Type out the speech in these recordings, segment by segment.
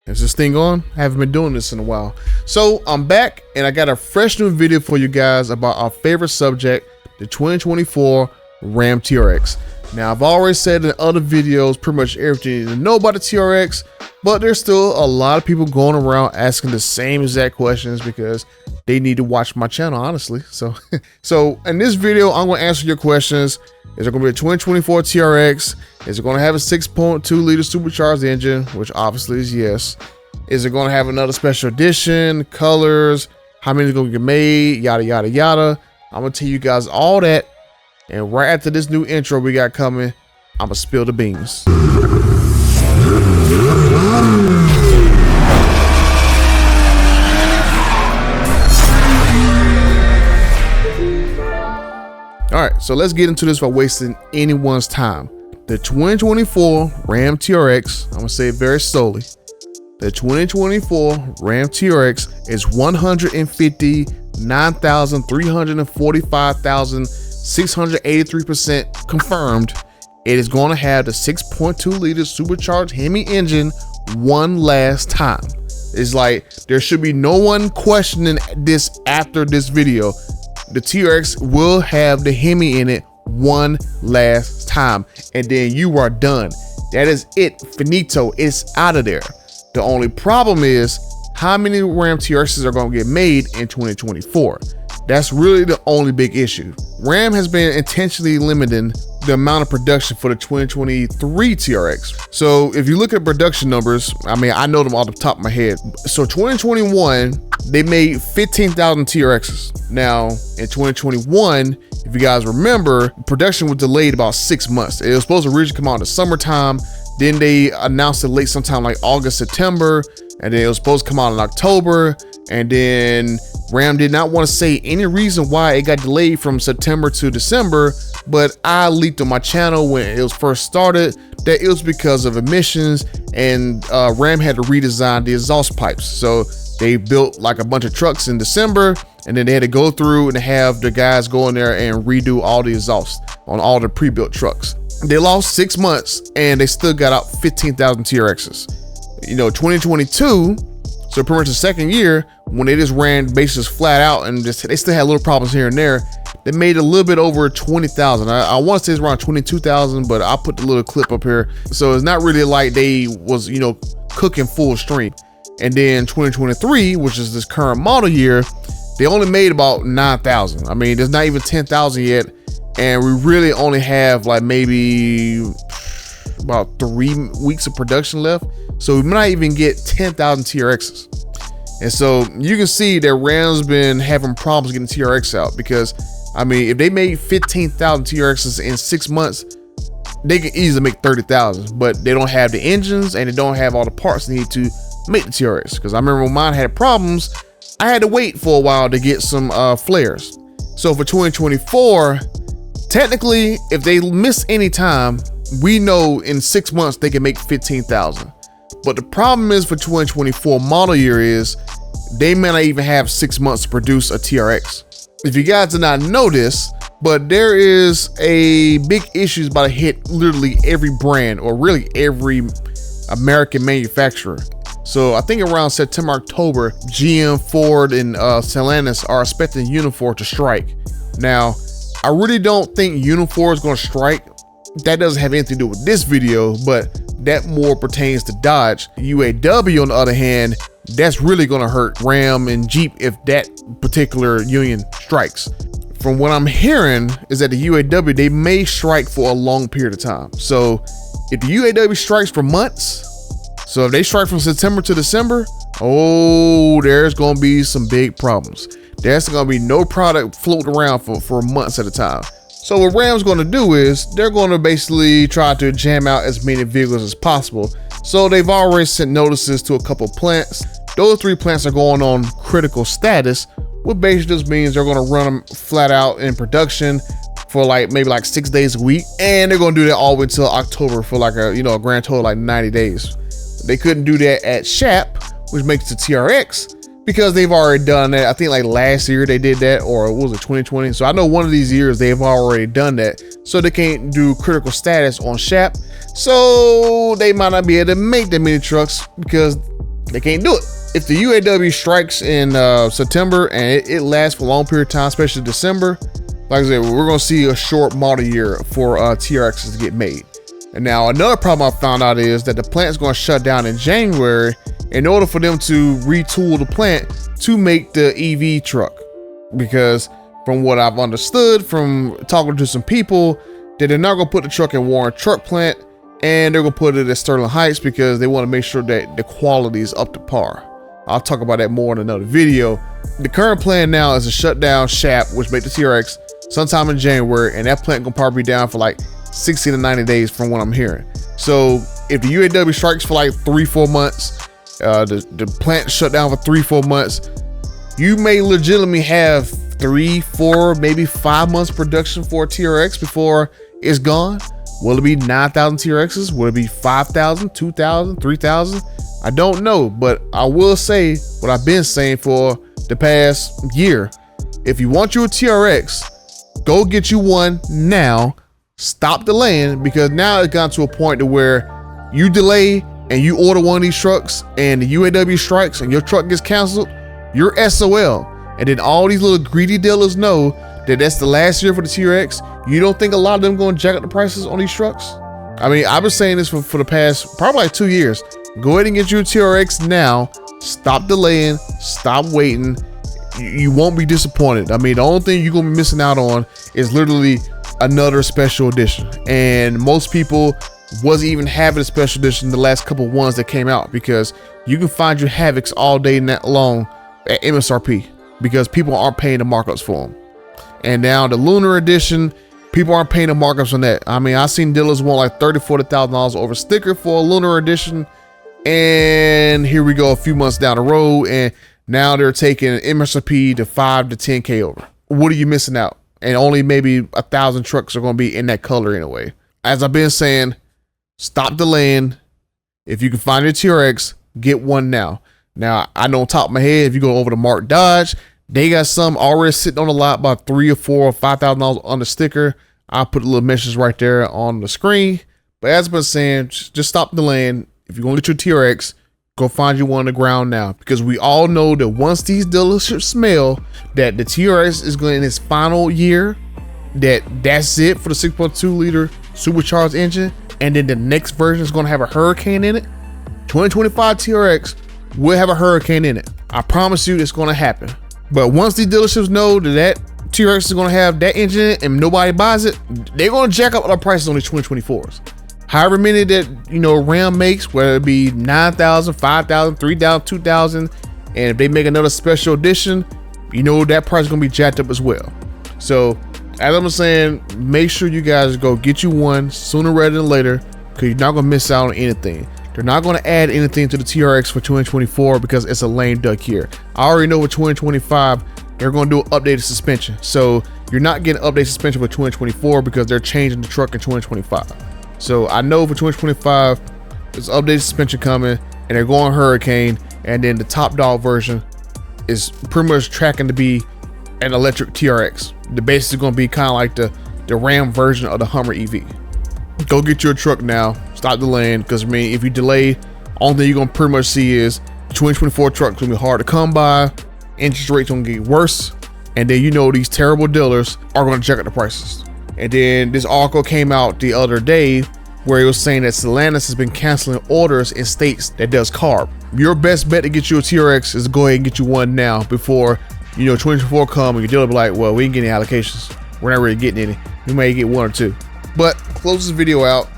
Is this thing on? I haven't been doing this in a while. So I'm back and I got a fresh new video for you guys about our favorite subject, the 2024 Ram TRX. Now I've already said in other videos pretty much everything you need to know about the TRX, but there's still a lot of people going around asking the same exact questions because they need to watch my channel, honestly. So in this video, I'm going to answer your questions. Is it going to be a 2024 TRX? Is it going to have a 6.2 liter supercharged engine, which obviously is yes? Is it going to have another special edition, colors, how many are going to get made, yada, yada, yada. I'm going to tell you guys all that. And right after this new intro we got coming, I'm going to spill the beans. All right, so let's get into this without wasting anyone's time. The 2024 Ram TRX, I'm gonna say it very slowly. The 2024 Ram TRX is 159,345,683% confirmed. It is going to have the 6.2 liter supercharged Hemi engine one last time. It's like there should be no one questioning this after this video. The TRX will have the Hemi in it one last time, and then you are done. That is it, finito. It's out of there. The only problem is how many Ram TRXs are going to get made in 2024. That's really the only big issue. Ram has been intentionally limiting the amount of production for the 2023 TRX. So if you look at production numbers, I mean, I know them off the top of my head. So 2021, they made 15,000 TRXs. Now in 2021, if you guys remember, production was delayed about 6 months. It was supposed to originally come out in the summertime. Then they announced it late sometime like August, September. And then it was supposed to come out in October. And then Ram did not want to say any reason why it got delayed from September to December, but I leaked on my channel when it was first started that it was because of emissions, and Ram had to redesign the exhaust pipes. So they built like a bunch of trucks in December, and then they had to go through and have the guys go in there and redo all the exhaust on all the pre-built trucks. They lost 6 months and they still got out 15,000 TRXs. You know, 2022, so pretty much the second year, when they just ran bases flat out and just they still had little problems here and there, they made a little bit over 20,000. I want to say it's around 22,000, but I'll put the little clip up here. So it's not really like they was, you know, cooking full stream. And then 2023, which is this current model year, they only made about 9,000. I mean, there's not even 10,000 yet. And we really only have like maybe about 3 weeks of production left. So we might not even get 10,000 TRXs. And so you can see that Ram's been having problems getting TRX out, because I mean, if they made 15,000 TRXs in 6 months, they can easily make 30,000, but they don't have the engines and they don't have all the parts needed to make the TRX. Because I remember when mine had problems, I had to wait for a while to get some flares. So for 2024, technically, if they miss any time, we know in 6 months they can make 15,000. But the problem is for 2024 model year is they may not even have 6 months to produce a TRX. If you guys did not know this, but there is a big issue about to hit literally every brand, or really every American manufacturer. So I think around September, October, GM, Ford, and Stellantis are expecting Unifor to strike. Now, I really don't think Unifor is going to strike. That doesn't have anything to do with this video, but that more pertains to Dodge. UAW, on the other hand, that's really going to hurt Ram and Jeep if that particular union strikes. From what I'm hearing is that the UAW, they may strike for a long period of time. So if the UAW strikes for months, so if they strike from September to December, oh, there's going to be some big problems. There's going to be no product floating around for months at a time. So what Ram's going to do is they're going to basically try to jam out as many vehicles as possible. So they've already sent notices to a couple plants. Those 3 plants are going on critical status, which basically just means they're going to run them flat out in production for like maybe like 6 days a week. And they're going to do that all the way until October for like a, you know, a grand total of like 90 days. They couldn't do that at SHAP, which makes the TRX, because they've already done that. I think like last year they did that, or what was it, 2020? So I know one of these years they've already done that. So they can't do critical status on SHAP. So they might not be able to make that many trucks because They can't do it. If the UAW strikes in September and it lasts for a long period of time, especially December, like I said, we're gonna see a short model year for TRXs to get made. And now another problem I found out is that the plant's gonna shut down in January in order for them to retool the plant to make the EV truck. Because from what I've understood from talking to some people, that they're not gonna put the truck in Warren Truck Plant and they're gonna put it at Sterling Heights because they want to make sure that the quality is up to par. I'll talk about that more in another video. The current plan now is to shut down SHAP, which make the TRX, sometime in January, and that plant gonna probably be down for like 60 to 90 days from what I'm hearing. So if the UAW strikes for like 3-4 months, the plant shut down for 3-4 months, you may legitimately have 3-4 maybe 5 months production for a TRX before it's gone. Will it be 9,000 TRXs? Will it be 5,000, 2,000, 3,000? I don't know, but I will say what I've been saying for the past year. If you want you a TRX, go get you one now. Stop delaying, because now it's gotten to a point to where you delay and you order one of these trucks and the UAW strikes and your truck gets canceled, you're SOL. And then all these little greedy dealers know that that's the last year for the TRX. You don't think a lot of them going to jack up the prices on these trucks? I mean, I've been saying this for the past probably like 2 years. Go ahead and get you a TRX now. Stop delaying, stop waiting. You won't be disappointed. I mean, the only thing you're gonna be missing out on is literally another special edition. And most people wasn't even having a special edition the last couple of ones that came out, because you can find your Havocs all day long at MSRP because people aren't paying the markups for them. And now the Lunar edition, people aren't paying the markups on that. I mean, I've seen dealers want like $30,000-$40,000 over sticker for a Lunar edition. And here we go a few months down the road, and now they're taking MSRP to 5 to 10K over. What are you missing out? And only maybe 1,000 trucks are going to be in that color anyway. As I've been saying, stop delaying. If you can find your TRX, get one now. Now, I know on top of my head, if you go over to Mark Dodge, they got some already sitting on the lot about $3,000 or $4,000 or $5,000 on the sticker. I'll put a little message right there on the screen. But as I've been saying, just stop delaying. If you're going to get your TRX, go find you one on the ground now, because we all know that once these dealerships smell that the TRX is going in its final year, that's it for the 6.2 liter supercharged engine, and then the next version is going to have a Hurricane in it. 2025 TRX will have a Hurricane in it. I promise you it's going to happen. But once these dealerships know that TRX is going to have that engine in it and nobody buys it, they're going to jack up the prices on the 2024s. However many that, you know, Ram makes, whether it be 9,000, 5,000, 3,000, 2,000, and if they make another special edition, you know that price is gonna be jacked up as well. So as I'm saying, make sure you guys go get you one sooner rather than later, because you're not gonna miss out on anything. They're not gonna add anything to the TRX for 2024 because it's a lame duck year. I already know with 2025 they're gonna do an updated suspension, so you're not getting updated suspension for 2024 because they're changing the truck in 2025. So I know for 2025, there's updated suspension coming, and they're going Hurricane, and then the top dog version is pretty much tracking to be an electric TRX. The base is going to be kind of like the Ram version of the Hummer EV. Go get your truck now. Stop delaying, because I mean, if you delay, only thing you're going to pretty much see is 2024 truck is going to be hard to come by. Interest rates going to get worse, and then you know these terrible dealers are going to check out the prices. And then this article came out the other day where it was saying that Stellantis has been canceling orders in states that does CARB. Your best bet to get you a TRX is to go ahead and get you one now before, you know, 2024 come and your dealer be like, well, we ain't getting any allocations. We're not really getting any. We may get one or two. But close this video out.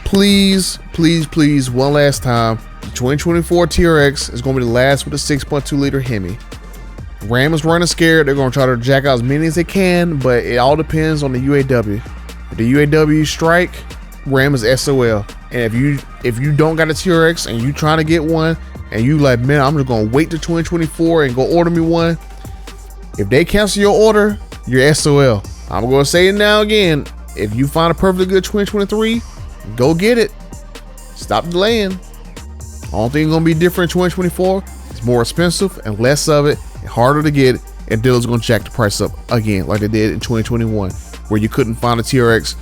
Please, please, please, one last time. The 2024 TRX is going to be the last with the 6.2 liter Hemi. Ram is running scared. They're going to try to jack out as many as they can, but it all depends on the UAW. If the UAW strike, Ram is SOL. And if you don't got a TRX and you trying to get one and you like, man, I'm just going to wait to 2024 and go order me one. If they cancel your order, you're SOL. I'm going to say it now again. If you find a perfectly good 2023, go get it. Stop delaying. Only thing going to be different in 2024, it's more expensive and less of it, and harder to get, and dealers gonna jack the price up again like they did in 2021, where you couldn't find a TRX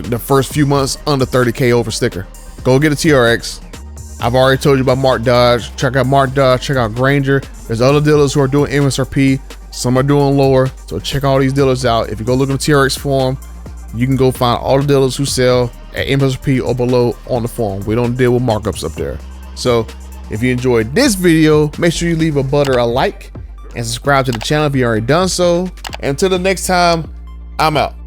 the first few months under 30K over sticker. Go get a TRX, I've already told you about Mark Dodge. Check out Mark Dodge, check out Granger. There's other dealers who are doing MSRP. Some are doing lower. So check all these dealers out. If you go look in the TRX forum, you can go find all the dealers who sell at MSRP or below on the forum. We don't deal with markups up there. So if you enjoyed this video, make sure you leave a like and subscribe to the channel if you already done so. And until the next time, I'm out.